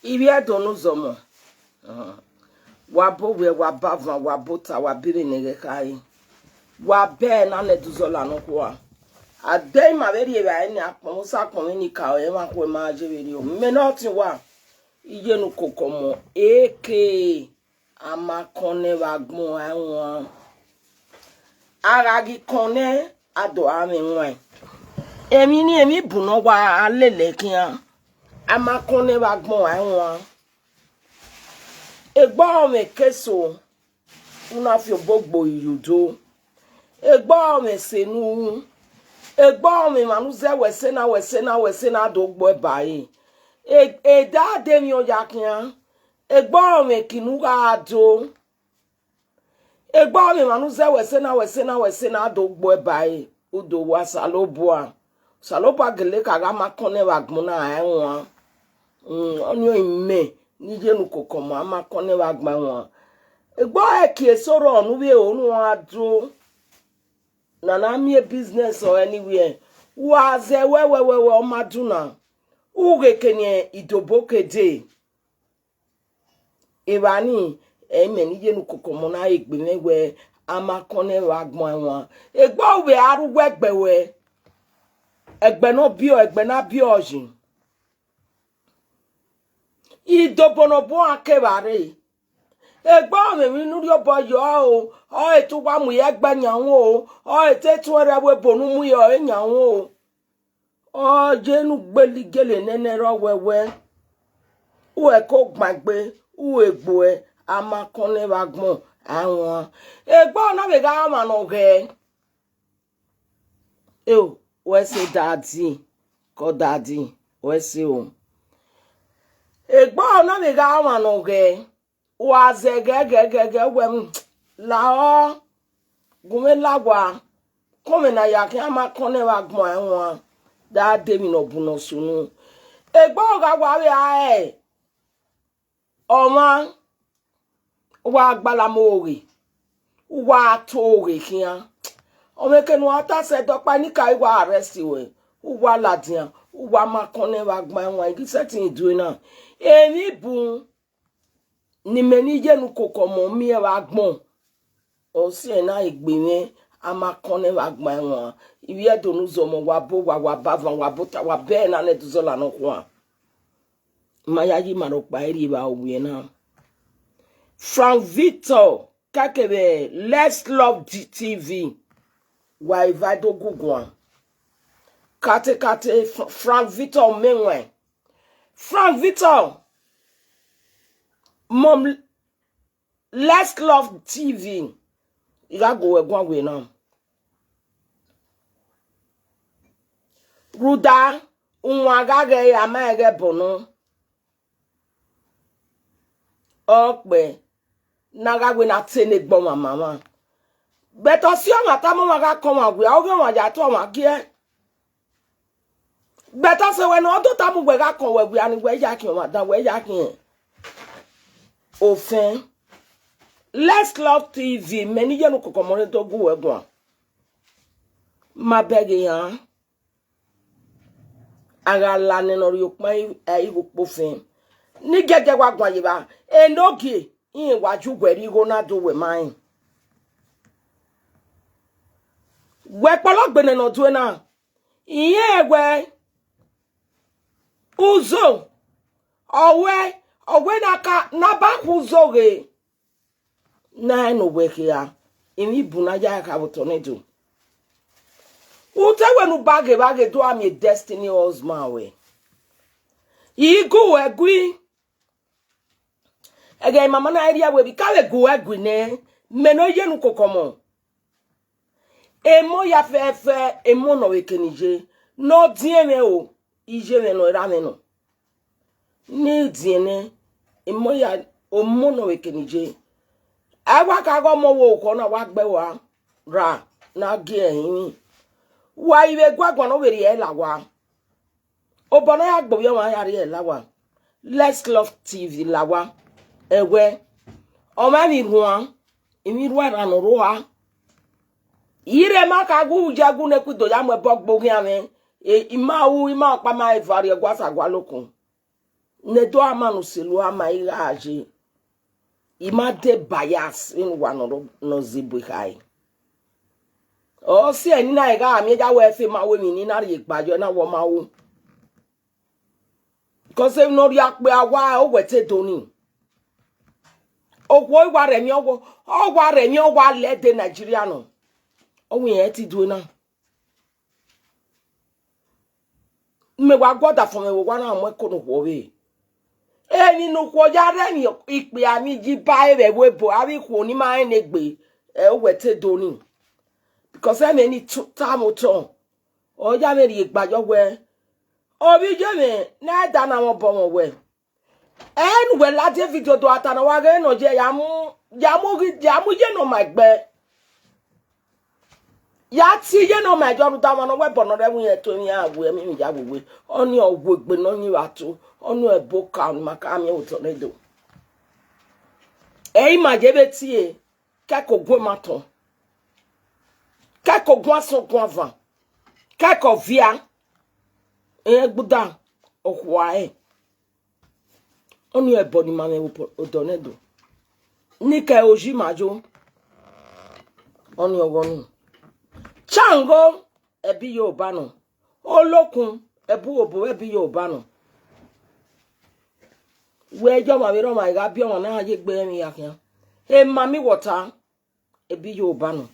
Iyedo no zomo. Wabo we wabava wabota wabire negekai. Wabe na neduzola no kwa. Adei ma veri eba ni akpo sa komunika o e ma ko ma jeweri o. Me not wa. Iyenukokomon eke amakone wagmo anwa. Aragi kone ado ame nwa. Emi buno wa alele kian. Amakone wagmo anwa. Egba me keso una fi gbogbo yudo. Egba me senu. Egba me manuze wesena do gbo bayi. Da de mi o yakian. Egba me kinuga ado. Egba me manuze wesena do gbo bayi. Udo wa salobua. Salobua gele kaga makone wagmo na anwa. Onyo ime. Iyenukokomon amakone wagma won. Egbo eki soro nuwe onu ado. Nana mi business or anywhere. Waze we omaduna. Uge kenye idoboke de. Irani emen Iyenukokomon na egbe we amakone wagma won. Egbo we aru wegbe we. Egbe no bio egbe na bio jin. Idobonobo akebare. Egba me nuri obo yo o etu wa mu ye gba nyan o ete tu ere we bonu mu yo enyan o jenu gbeligele nene ro wewe u e ko gbagbe u egbo e amakone wagbon awon egba na be ga ma no ge we say daddy ko daddy we say o egba na be ga ma no ge waze gege wem la gume lagwa come na yake amakone wagbon awon da de mi no buno sunu egba ga wa we ae oma wa gbala mori wa tori kian o meke no ata se dopa ni kai wa arrest we wa ladian wa makone wagbon awon igi setting do na emi bun ni meni Iyenukokomon mi e wagbon o si na igbeme amakone wagbon won Iyedo no zomo wabo wabava wabota wabe na neduzola no kwa maya yi marokpa eri ba owie na Frank Victor kakebe Let's Love TV wa ivado gugwan kate Frank Victor menwe Frank Victor Mom, Let's Love TV. You gotta go away now. Ruda, unwagage amage bono. Okbe, nagagwe na tene gboma mama. Beto si o mata mo maga koma gwe, oge waja to ma gie. Beto se we no do tamu gwe ga kon we ani gwe yakin ma dan we yakin. Ofin Let's Love TV meni Iyenukokomon to gu wegun ma bege yan ara la ni no ri opon igopofin ni jeje wa gwan yi ba enogi yin waju gweri Ronaldo we main we pologbene no do na iye we uzo owe na ba huzoge na no wekia imi buna ya ka botonedo utewe nu bage do am a destiny husband we igu egui ege mama na area we bi kale go egui ne meno Iyenukokomon emo ya fefe emo no wekenije no dieme o ije me no ra me no ni diene emo ya omo no wekenije awa ka go mo wo ko na wa gbe wa ra na gi ehin wa iwe gwagwan no weri e lawa obono ya gbo ye wa ya ri e lawa Let's Love TV lawa ewe o ma mi ruan imi ruan ra no roa ire ma ka gu jagu ne ku do ya mo bogbo gi ame ima pa ma ivari egwa sagwa lokun ne do amanu selu ama iraje imade bias in one no zibu kai o si eni na iga mi ja we fe ma we mi ni na re gbajo na wo ma wo because if no ri ape awa o wete doni ogwo igwa re mi ogwa le de Nigeria no ohun yen ti do na me wa goda fun me wo na mo ko no wo we eni nu ko ja re ni ipe ami ji ba e we bo ari ko ni ma enegbe e o wete doni because any time oton o ja me ri gbajo we obi je me na da na won bo won we en we la de video do atana wa ge no je ya mu je no ma gbe ya ti je no ma jo da won we bo no re won to ni awu emi mi ja we oni ogwo gbe no ni atu onu ebo ka maka mi o to do e ma je be ti e ka ko gwo maton ka ko gwo so gwo van ka ko via e gbuda okwa e onu ebo ni ma me o do ne do ni ka oji majo onu ogonu chango ebi Yoruba no olokun ebu obo ebi Yoruba no we jo ma we ro ma ga bi won na ye gbe mi yakin e ma mi water ebi Yoruba no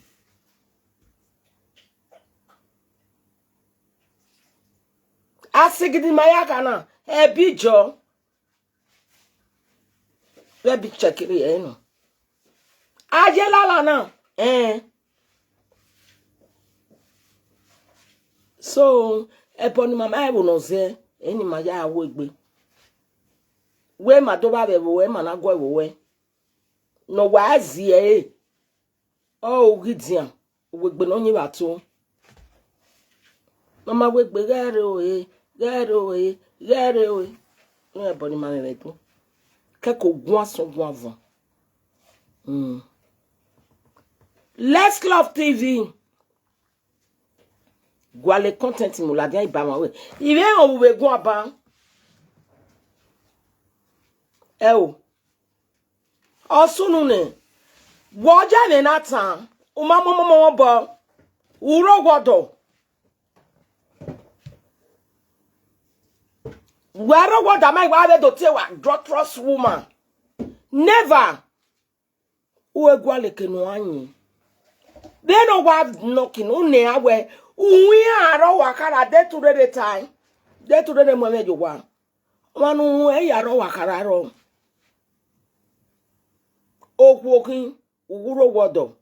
asigidi mayaka na ebi jo we bi chekiri e no aje lala na so eponi mama e wo no ze eni ma ya wo egbe we ma do ba be we ma na go we no wa zi e o gidian we gbe no yin ba to mama we gbe gare o no eponi mama me to ke ko gun aso gun avon Let's Love TV gwale content mo la dia iba ma we ibe on we gun aba o osunu ne woja ne natan o ma mo bo uro godo wero godo ma iwa be do te wa doctor's woman never o gwale kenu anyi they no wa knocking une awe uwi aro wakara de to the time de to the moment you wa wanu e yaro wakara ro okwokin uguro wodo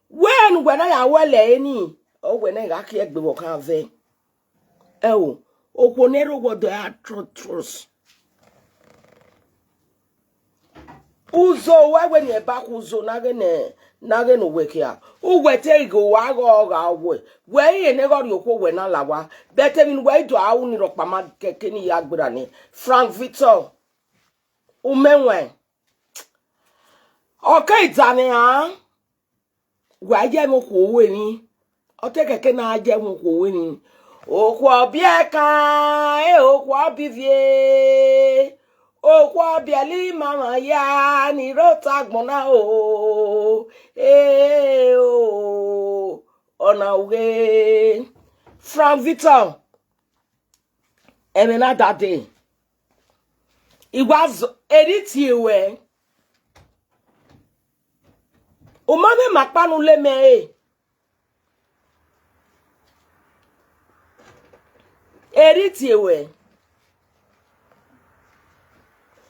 when ya wele eni o when ya ka egbe wo kan ve o okwo wodo atrocious uzo wewe ni back uzo nage no wekia uwete igo wa ga we ye ne go yoko we na lawa bete min we do awu ni rokpama keke ni yagbara ni Frank Victor umenwe okay tani ha wa je mo ko we ni o te keke na je mo ko we ni okwo bi e kan okwo bi vie okwa biali mama ya ni rota gbona o ona we Frank Victor emena dade igwas editi ewe o mame makpanu le me editi ewe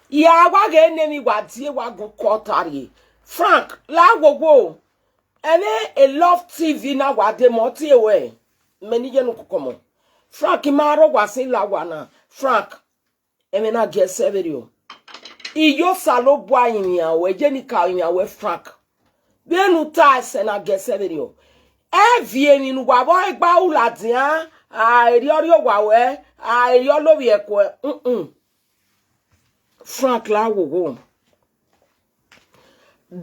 ya wa ga enemi wa die wa go kotari Frank la gogo ene a Love TV na wa de moti ewe meni Iyenukokomon Frank ma ro wa sin la wa na Frank eme na ge severio iyo salo bo ayin ya we je ni ka yin ya we Frank be nu ta se na ge severio e vie ni nu wa bo igba uladian a eri ori wa we a eri olowi eko Frank la wo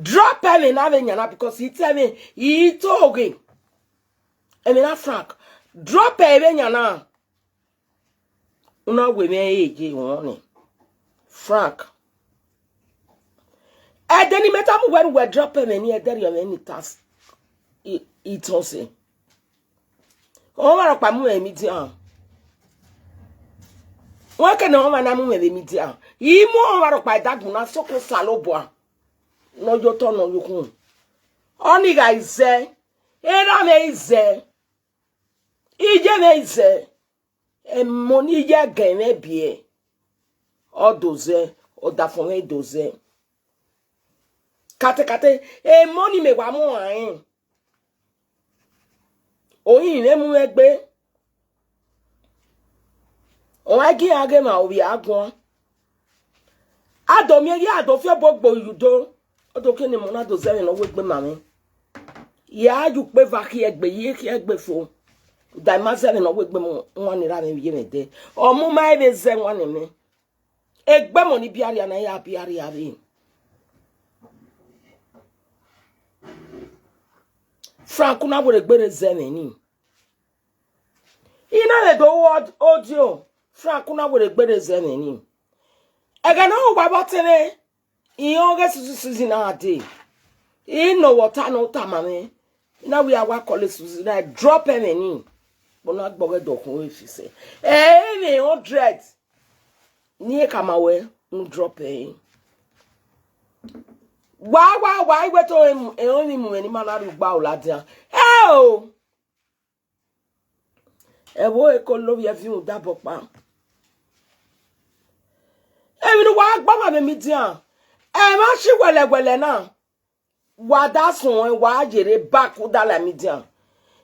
drop him in Avenya because he tell me he talking. I mean, Frank, drop him in yana. Una we me eji woni. Frank. And then he met up when we're dropping any task. It's also. Oh, my God, media. What can no man am with the media? He more by that one, so called Saloboa. No, your turn on your home. Only guys say, Era may say, Ije may say, and money ya game be or doze or da for me doze. Kate, money me wa mo ain. Oyin le mu egbe. O agi age ma obi agbon. Adomi ya adofie gbogbo yudo. Odo kini mo na doze no we gbe mami. Ya ju pe va ki egbe yi ki egbe fo. Da ma ze no we gbe mo won ni ra me ye me de. O mu ma be ze won ni me. Egbe mo ni biari na ya biari abi. Frank na wo egbe ze ni. Ina le do audio. Frank na wo egbe ze ni. Ega no wa botene. Iyon ge susu na ade. No water no tamame. Now we are what call it Susie. I drop him in. But not bugger dog if you say. Eh, no dread. Near come away, no drop him. Why, wait to him and only when man out of bow ladia. Oh! A boy called love your view double palm. Even walk by my media. I'm actually well now. Wada son wa jere back da la media.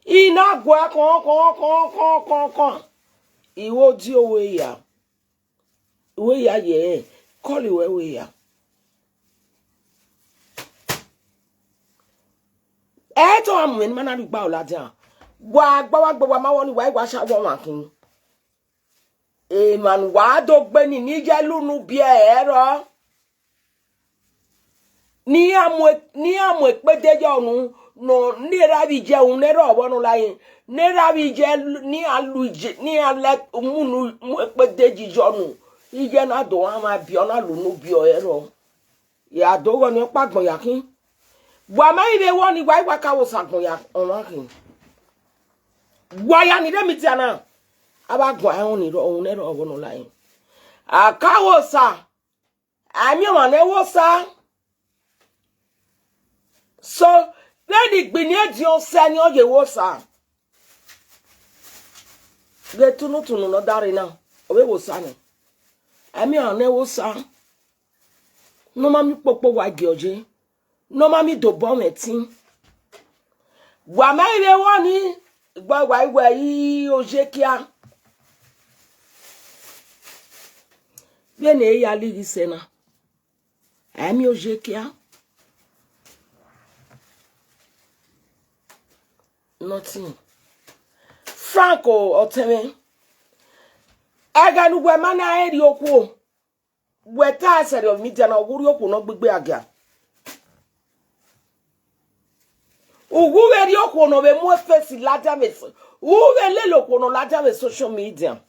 Ina gwa kon. Iwo di owe ya. We ya ye. Call you we ya. Eto amun man na gba o la dia. Wa gba ma woni wa sha won akin. E man wa do gbe ni je lunu bi ero. Ni amwe pedeje onu no ni rabi je un ne ro wonu layin ni rabi je ni aluje ni ale munu pedeji jonu ije na do ama bi ona lu no bi o ero ya do wo ni pagbon yakin wa ma ibe woni wa ka wo sagbon ya on kin wa ya ni de mi ti ana abagbon ahun ni ro ohun ne ro wonu layin akawo sa ami o ne wo sa. So, then the Binia Dion Sanyo ye wosa. Get to no darina. Away was sunny. I mean, I never saw. No mammy popo wa gioje. No mammy do bomb a team. Why may they want it? Why were ye o jekia? Then a yali sena. I'm your jekia. Nothing. Franco oteme. Aga nu gwe mana eri okwo. We ta sere of media na oguri okwo no gbegbe aga. Ugu eri okwo no be mu face laja me. Uwe le lokwo no laja me social media.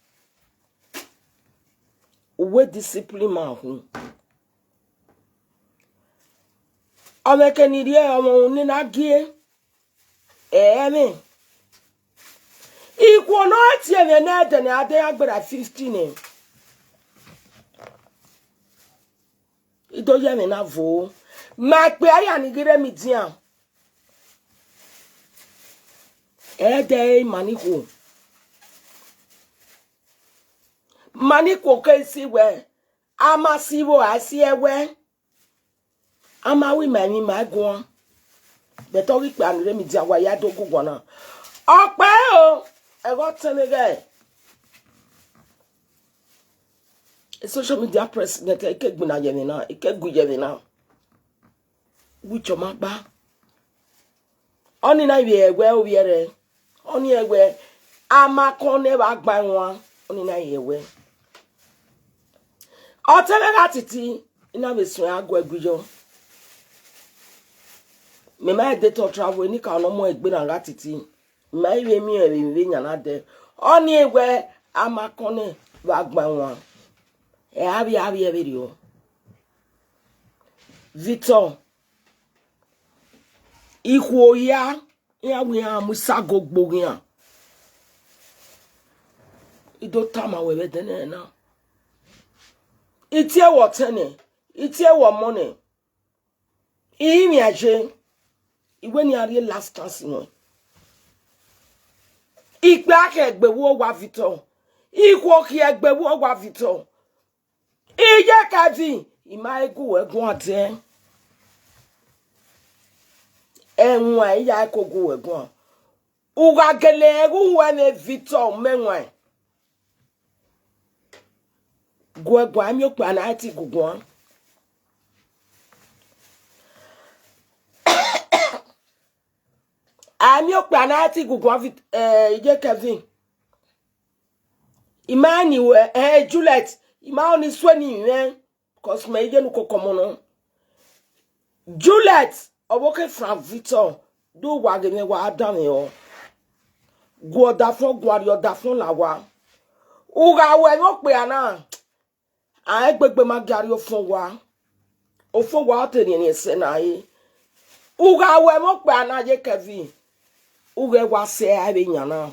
Uwe discipline man hu. Ameke ni rie omo ni na gie. Emi. Ikwo no tie me na de na ade agbara 15 Ido ye me na vo. Ma pe aya ni gire mi dian. Ede maniko. Maniko ke si we. Ama siwo asi ewe. Ama wi mani magun. Beto wi pe anure mi dia wa ya dogo gona. Ope o, e go tenege. Social media president e ke gbina ye na, e ke guje me na. Wi choma gba. Oni na wi egwe o wiere. Oni egwe ama kon ne ba gba won. Oni na yewe. O tele gatiti ina be sun agwa egujo. Me ma de to travel ni ka no mo egbe na gatiti. Ma iwe mi e nya na de. Oni egwe ama kon ne ba gba won. Abi video. Victor. Ikwo ya we musa gogbo ya. Ido tama we dene na. Itie wotene, itie wo money. Imi aje. Iwe ni ari last chance no. Ikpe ake egbewo wa Victor. Ikwo ki egbewo wa Victor. Iye kavi ima egu egun ate. Enwa iya kogu egun. Uga gele egu wene Victor menwa. Gwa ami okpa na ati gugwan. Ami okpa na ati gugwan ije Kevin. Imani we Juliet ima oni sweni yen cause me Iyenukokomon. Juliet oboke from Victor do wagene wa adam yo. Go da fun gwari o da fun lawa. Uga we mo pe ana. A gbegbe ma gari o fun wa. O fun wa teni ni se na yi. Uga we mo pe ana je Kevin. Uga wa se abe nyana.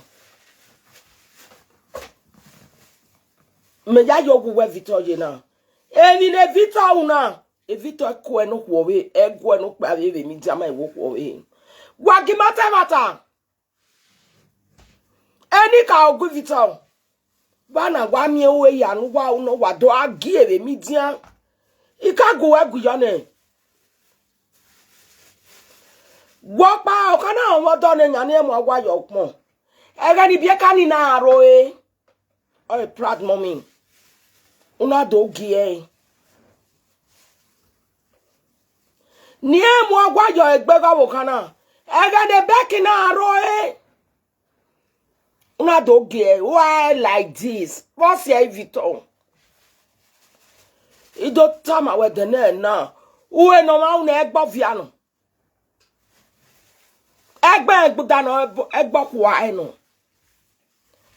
Me ya yo we Victor je na. Eni ne Victor una. E Victor ko eno ko we ego eno pa we mi jama e wo ko we. Wagi mata. Eni ka ogu Victor. Bana gwa mi ewe ya nu wa uno wa do agi ebe mi dia. Ika go egu yo ne. Wo pa o kana won do ne nyan e mo gwa yo pon. Ega ni bie ka ni na aro e. O proud mommy. Una do gi e. Ni e mo gwa yo egbe ga wo kana. Ega de beki na aro e. Una do gi why like this? What's your Victor? Ido tama we de na. Uwe no ma una egbo viano. Egbuda no egbo kwa eno.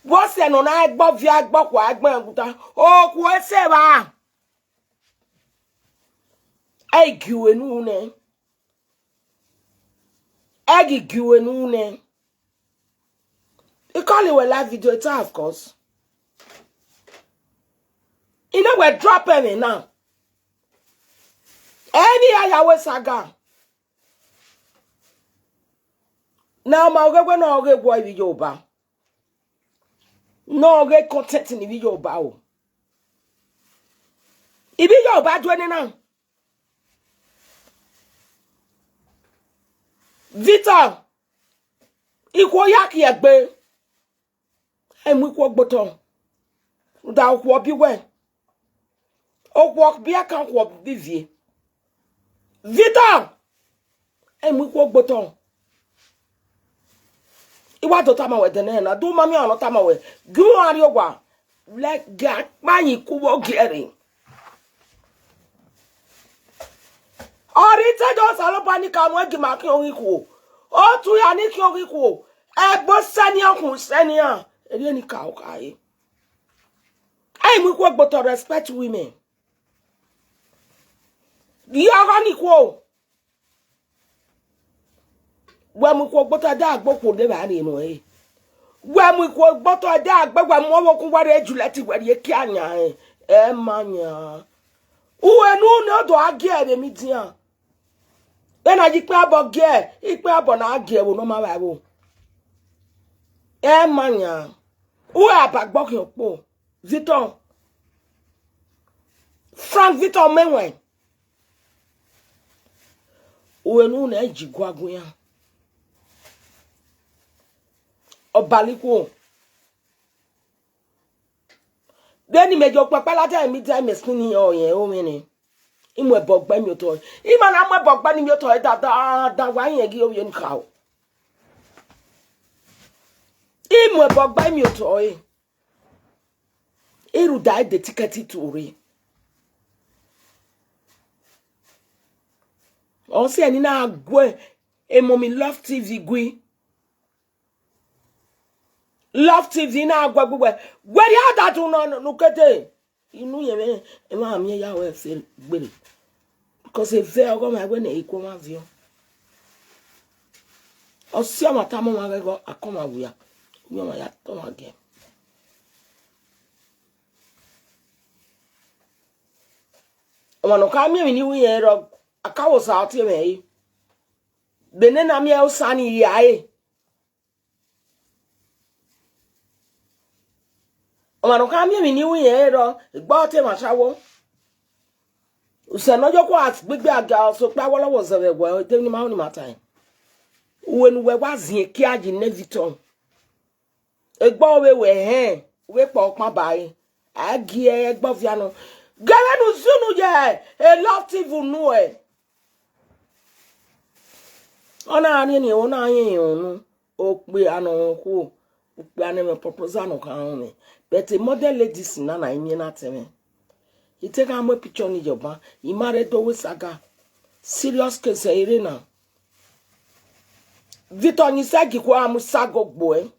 What's no na egbo via egbo kwa egbuda. O ku ese ba. Egiwe nu ne. Egiwe nu ne. You call it a live video, it's of course. You know we're dropping it now. Any ayawe saga. Now my no boy video ba. No get content in the video ba. The video ba do now. Victor. Iko yaki egbe. Emi ko gboton da ko bi we o ko bi akan ko bi vie Victor emi ko gboton iwa to tama we de na do mami ono tama we gu ari ogwa le ga payin ku wo gere ori te do salo pani ka mo egi ma ki ori ku o tu ya ni ki ori ku egbo sani okun sani an Elieni ka okaye. I mu ko gboto respect women. Di ara ni ko. Wa mu ko gboto da agbopo de ba ni no e. Wa mu ko gboto da agbegwa mo wo kun ware Juliet ware ki anya e. E manya. Uwe nu no do age e mi dian. E na ji pe abo ge, ipe abo na age wo no ma ba wo. E manya. Où est Abagbok Yokpo? Victor. Frank Victor Menwen. Où est nous ne jigwaguya? Obaliko. Beni mejo papa la ta mi ta meskini o yen o mini. Imwe bogba mi oto. Ima na mwe bogba ni mi oto da wa yen gi o yen ka. Imwe bogba mi oto e. Iru dai de tiketi turi. On se ani na agwe e momi Love TV gwi. Love TV na agwe gwe. Where ya that no kete. inu ye me ma mi ya we fe gbere because e ve ogo ma gbe na iko ma vio o si amata mo ma go akoma wuya mi ma ya to ma ge o no ka mi ni wi ye ro akawo sa ati me yi bene na mi e o sani ya e o no ka mi ni wi ye ro gbo te ma sawo usanojo kwa gbigbe aga so pa wolowo ze we gwa te ni ma oni mata wenu we wa zin ki aji neviton egbo we we po pa bai agi egbo fiano gere nu zunu je e loftive nu e ona ani ni ona yin onu o pe anu ku o pe ani me proposal no kan me but model ladies na yin na teme you take a picture ni joba you married do we saga serious case irena Victor ni sagi kwa amusago gbo e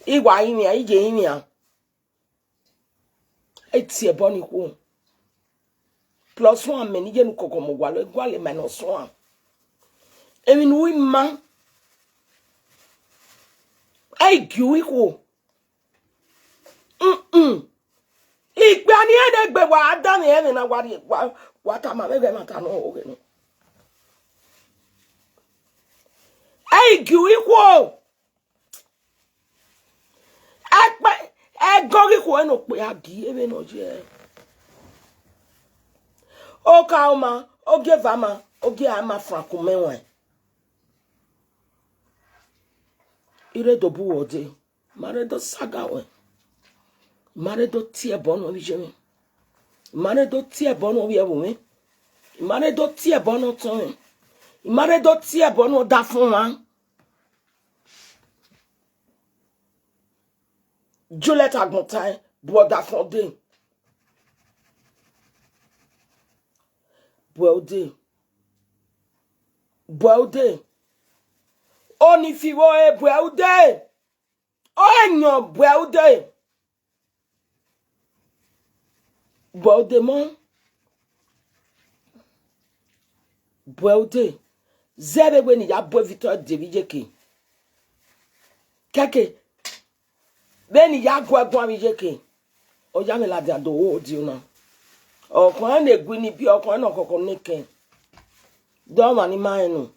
igwa imi a ije imi a eti ebo ni ku +1 me ni je Iyenukokomon gwale -1 emi nu ma ai giwi ku igbe ani ene gbe wa adam ene na wa ta ma be ma ta no o no ai giwi ku gori ku eno pe agi ebe no je o kauma o gevama o ge ama franco menwe ire do bu ode mare do saga we mare do tie bono bi je mi mare do tie bono bi e wo mi mare do tie bono ton mare do tie bono da fun wa Juliet Agbontai broda fonde Bwelde oni fiwo e Bwelde o enyo Bwelde mon Bwelde zebe we ni ya bo Victor Devijeke keke beni ya gwa mi jeke o ya me la da do o di una o kan na egwi ni bi o kan na kokon nike do ma ni ma enu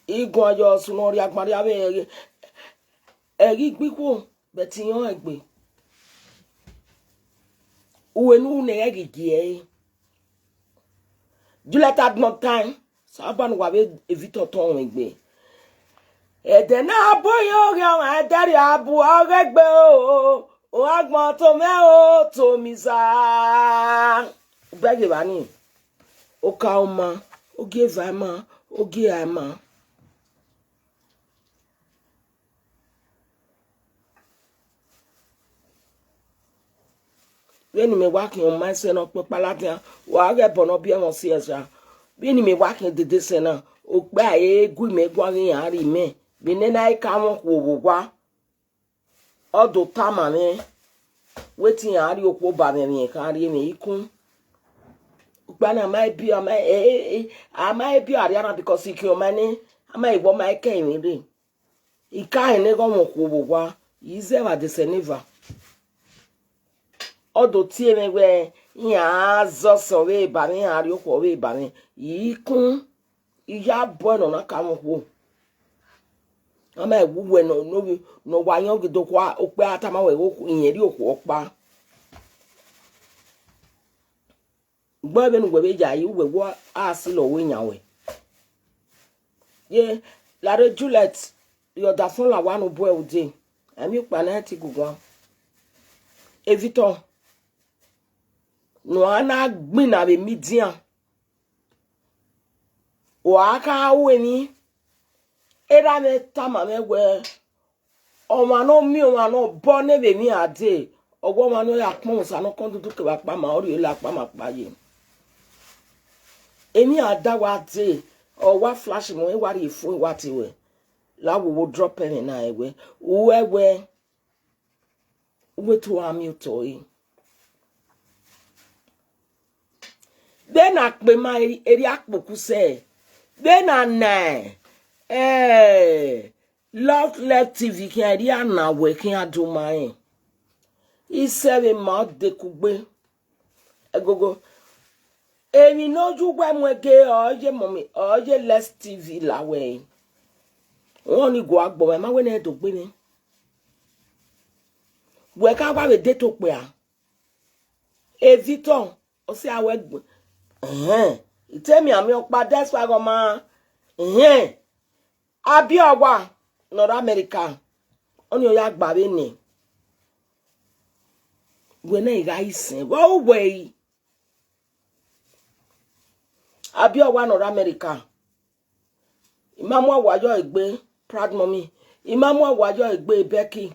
igun ajo sunu ori agbari abe eri gbiku beti yan egbe uwe nu ne egigi e Juliet had no time saban wa be Victor ton egbe edena boyo ga adari abu agbe o agbon to me o to mi za bege bani o ka o ma o give ama o gi ama when me working on my son up palatia wa ga bono bi won si esa when me working de se na o gba egu me gwa yin ari me bine na ika won ko gwa odo tama me wetin ari okwo ba me kan ari me ikun gba na mai bi ama bi ari ara because iki o mani ama igbo mai ke mi re ika ene go won ko gwa yize ba de se never odo tie me we ya zo so we ba mi ari okwo we ba mi ikun iya bo no na ka won ko ama ewuwe no wa yan gido kwa o pe atama we wo yin ri oku opa gbo be nu gbe ja yi we wo asilo we yan we ye la re Juliet yo da fun la wa no bo e ode ami pa na ti gugun Victor no ana gbin na be midian o aka we ni era me tama me we o ma no mi o ma no bo ne be mi ade ogwo ma no ya pon sa no kon dudu ke ba pa ma ori la pa ma pa ye emi ada wa de o wa flash mo e wari fun wa ti we la wo drop pen na ewe we wetu amutoi then akpe ma eri akpoku se then love TV ki eri ana we ki adu mai isere ma de kugbe egogo emi noju gwa mwege oje mommy oje less TV lawe won ni go agbo ma we na do gbe ni we ka gba we de to pe a Victor o se awe gbo itemi ami opa despa go ma abi owa North America oni o ya gba be ni we na iga isin wo we abi owa North America imamu awajo egbe proud mommy imamu awajo egbe Becky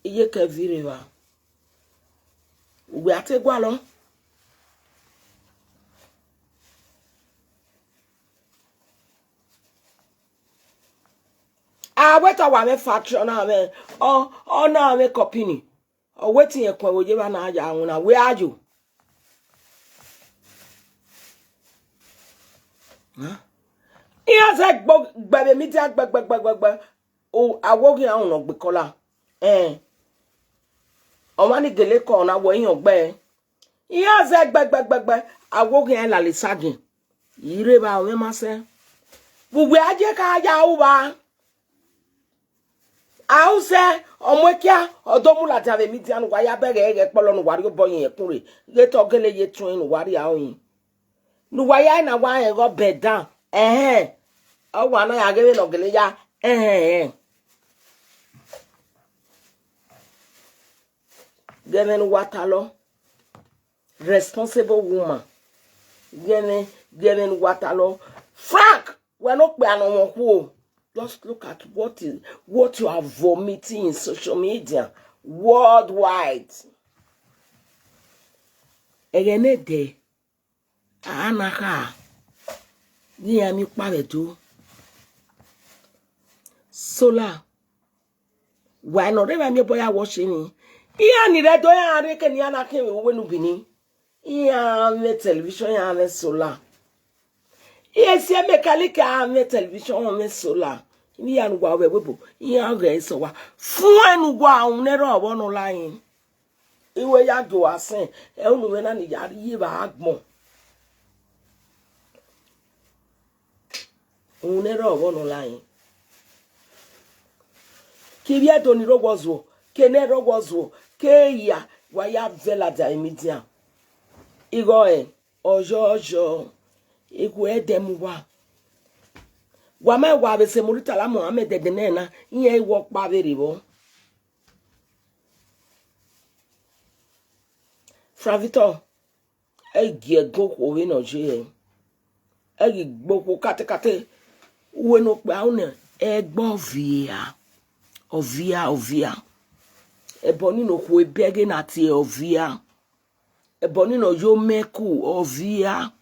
iye kevire wa we ategwa lo weta wa me factory na me na me company o wetin ye kwa woje ba na aja ahun na we ajo iya ze gbe mi ti agbe o awogi ahun no gbe kola o ma ni gele ko na wo yan gbe iya ze gbe awogi en la le sagin ire ba o me ma se bugbe aje ka aja u ba Ause omwekia odomula tave midian wa ya bege ege polo no wari oboyin ekunre le to gele ye tun no wari aoyin no wa ya na wa en go bed down o wa na ya gele no gele ya gele no watalo responsible woman gele no watalo Frank we no pe anu won ku just look at what you are vomiting in social media worldwide. Egene de anaka ni ami paredo sola why no re mi boya watching iya ni re do ya re ke ni anaka we nu bini iya me television ya me sola yes ya mekalika ame television ame solar ni ya ngwa webo iya ga eso wa fun enu gwa un ne ro obo nu layin iwe ya do asin e unu we na ni ya yi ba agbon un ne ro obo nu layin ki bi edo ni rogozo ke ne rogozo ke ya wa ya vela da immediate igo ojo iku edem wa ma wa be se Muritala Muhammad de na iye iwo pa bere bo Fravito egi ego ko we no je egi gboko kate we no pe awun egbo ovia eboni no ko ebege na ti ovia eboni no yo meku ovia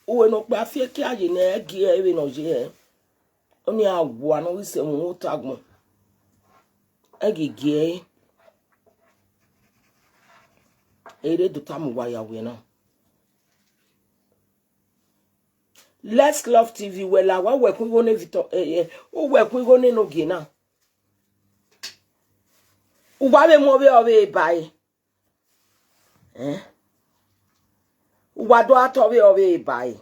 uwe no pa fie ki aye na egi ewe no je oni awo anu wi se mu tagbon egi gie ere do tamu wa ya we na Let's Love TV wela wa we kun go ne Victor o we kun go ne no gi na u ba be mo be o be bai Wado atobe obe bai.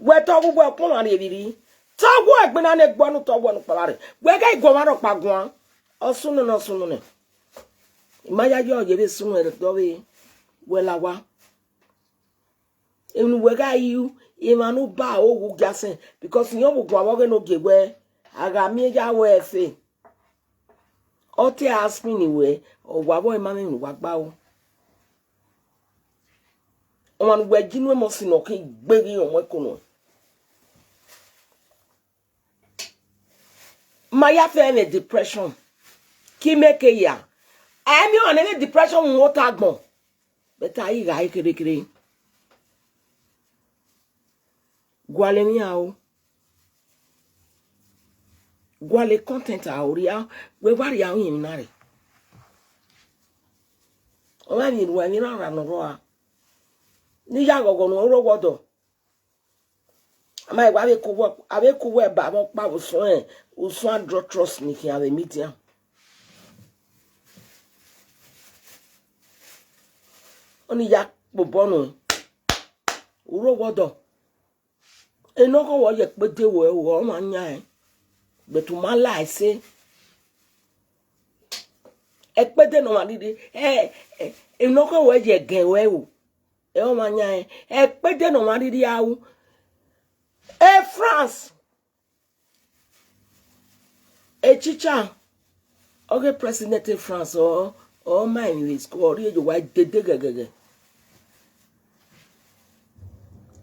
We to gbo pon la rebiri. Ta gbo egbe na ne gbo nu to gbo nu palare. We ga igwo ma ro pagun. Osunu no sunu ne. Imaya yo je be sunu e do be we la wa. Enu we ga yu imanu ba owu gasen because yan bugun awoge no gegwe aga mi ja we fe. O te ask me ni we o wa boy ma me wa gba o. Oman we jinwe mo sino ke gberi o mo kono maya fe me depression ki make ya I me on any depression what agbo. But I guy kere. Gwale mi ao. Gwale content auria we wari ya yin nare. O ma ni ruwa ni ra no ro. Ni ya gogo no ro wodo. Ama igba be ko we ba mo pa wo so e o so adro trust ni ki ave media. Oni ya bobono. Uro wodo. Enoko wo ye pete wo o ma nya e. But to my life say ekpede no ma didi enoko wo ye gen we o. E o ma nya e ekpede no ma didi awu. France. Chicha. Okay, President of France or my is called you white de.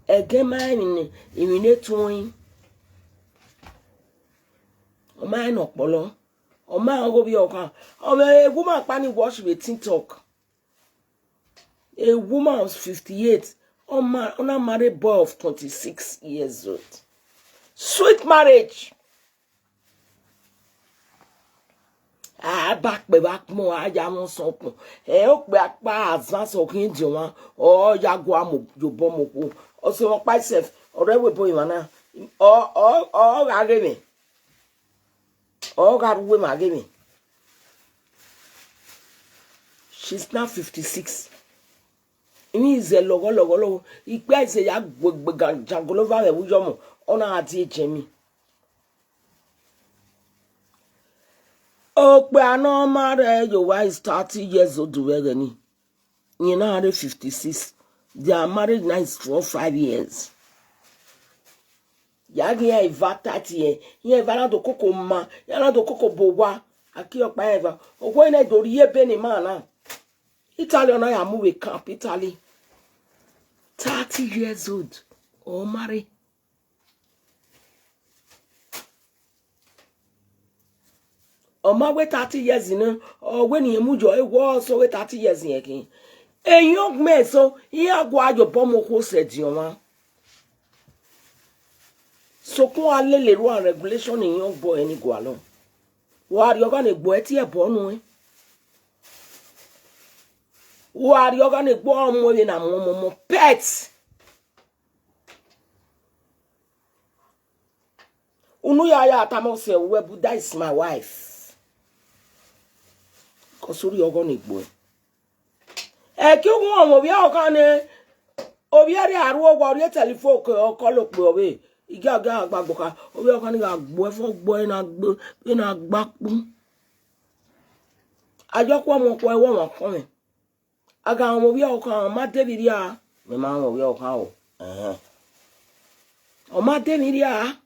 Again, mine in a twin. O mine or polo. O man go be okay. A woman planning wash with TikTok. A woman of 58. On a married boy of 26 years old. Sweet marriage. Back more. I am so. Back advance or Indian or Yaguamo, your bomb. Also, myself, or every boy, man. Or I gave me. All God women are giving. She's now 56. Ini is a logo. Ikpe se ya jangolova me wujomo. Ona ati echemi. Okpe ano mare your wife is 30 years old already. You know 56. They are married now for 5 years. Yagi ya eva 30 years. Ye eva na do koko ma. Ya na do koko bowa. Aki okpa eva. Okwe ne do riye beni mana. Italy on I move camp Italy. 30 years old. Oh, marry. Oh, my way 30 years in or when you move your was so 30 years in again. A young man, so here go your bomb who said your man. So go a little one regulation in young boy any go along. What you're gonna go at your born? What you're gonna go on more than a more pets. Unu ya tamo se webu that is my wife. Kosuri ogoni gbo. Ki won mo bi o kan ni obi ari aru ogbo ori telephone ko lo pe obe. Iga agbagbo ka obi o kan ni agbo e fo gbo ina gbapu. Ajoko mo ko e won kan mi. Aga mo bi o kan ma David ya. Me ma mo bi o kan o. O ma David ya.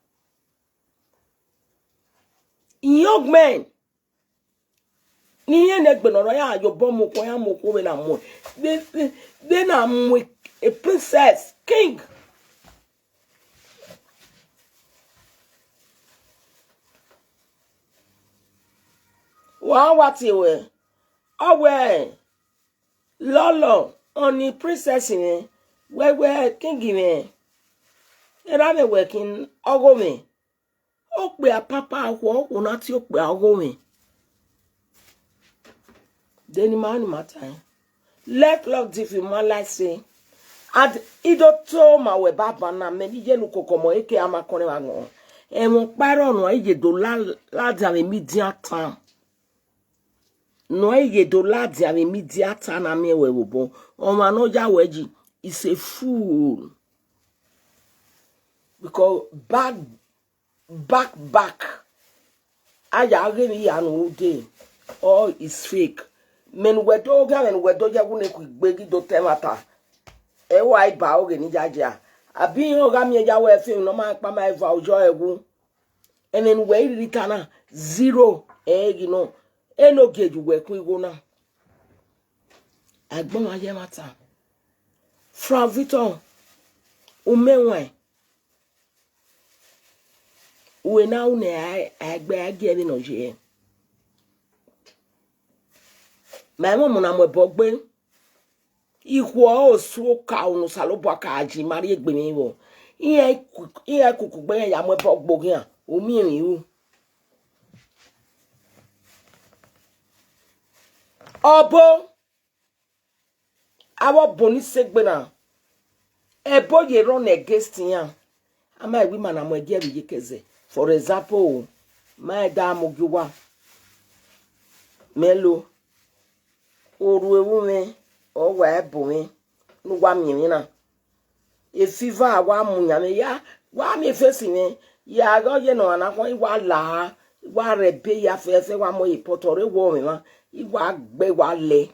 Young men, ni ene gbenoro ya yo bomo ko ya moko we na mo. Then I'm with a princess, king. What we? Oh we. Lolo oni princess ni we king me. Era me working ogo me. Okpe a papa wo una ti okpe ago me. Then man matter. Let love if you man like say. Ad ido to ma we baba na me Iyenukokomon eke amakone wa ngo. E mo paro no ije do la dia me media time. No ije do la dia me media time na me we bo. O ma no ja weji is a fool. Because back aya gemi ya no day all is fake men wedo ga men wedo ja gune ku gbegi do temata e wa iba oge ni jaja abi o ga mi ja we film no ma pa ma eva ojo egu enen we ritana 0 egi no eno geju we ku igo na agbon aye mata from Victor umenwe we now ne agbe age ni no je ma mo na mo bogbe iwo o su ka unu salobo ka aji mari egbe mi wo iye kukugbe ya mo bogbo yan o mi rin u obo awo boni segbe na ebo ye run against yan ama iwi mana mo eje bi keze for example ma da mo giwa melo oru ewu mi o wa ebo mi nu wa mi na e fever wa mu nya me ya wa mi face mi ya go ye no ana kon wa la wa rebe ya fefe wa mo ipotore wo mi ma iwa gbe wa le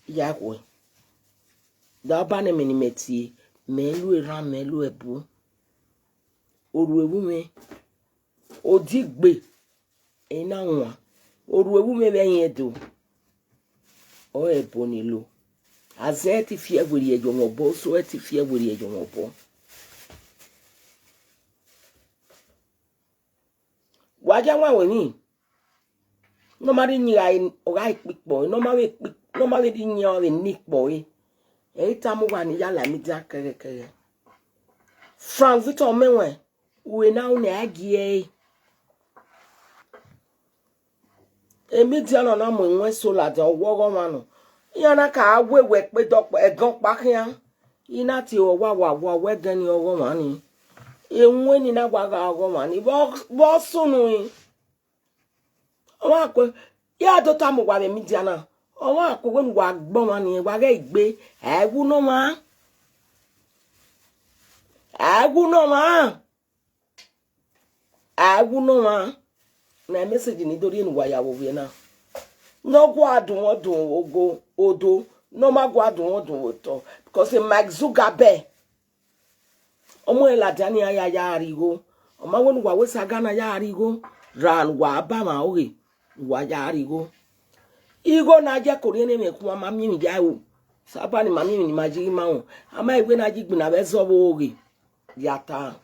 ya ko da ba ne mi ni meti melu eran melu ebu oru ewu mi odigbe ina won oru ewu mi be yen do o ebo ni lo azeti fi egweri ejo won bo so eti fi egweri ejo won bo waja wa we ni no mari ni ai o ga ipipo no mari di ni o ni po e ta mo wa ni yala mi ja kere kere Frank Victor menwe we na o na agie emi di ana na mo nwe so la ja owo go ma no yana ka wewe pe dopo egan pa kian ina ti o wa we gan ni owo ma ni enwe ni na gwa ga owo ma ni bo sunu yin o wa ko ya do ta mo wa mi di ana o wa ko we wa gbo ma ni wa ga igbe ewu no ma na message ni dori enu wa ya wo we na no gwa dun odun ogo odo no ma gwa dun odun oto because Mike Zugabe omo ela dani aya ya arigo o ma wonu wa we sagana ya arigo ran wa ba ma oge wa ya arigo igo na je kori ne me ku ma mi mi ja o saba ni ma mi ni ma ji ma o ama igbe na ji gbi na be so bo oge yata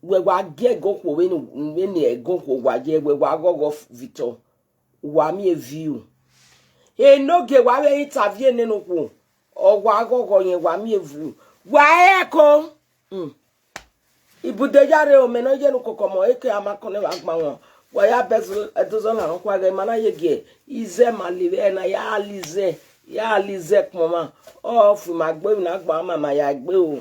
we wa ge go ko we ni ego ko wa je we wa gogo Victor wa mi e view e no ge wa we interview ninu ko o wa gogo yen wa mi e view wa e ko ibude jare o me no Iyenukokomon eke amakone wa gba won wa ya bezo edozo na ron kwa ge mana yege ize malive na ya alize kuma o fu ma gbe na gba mama ya gbe o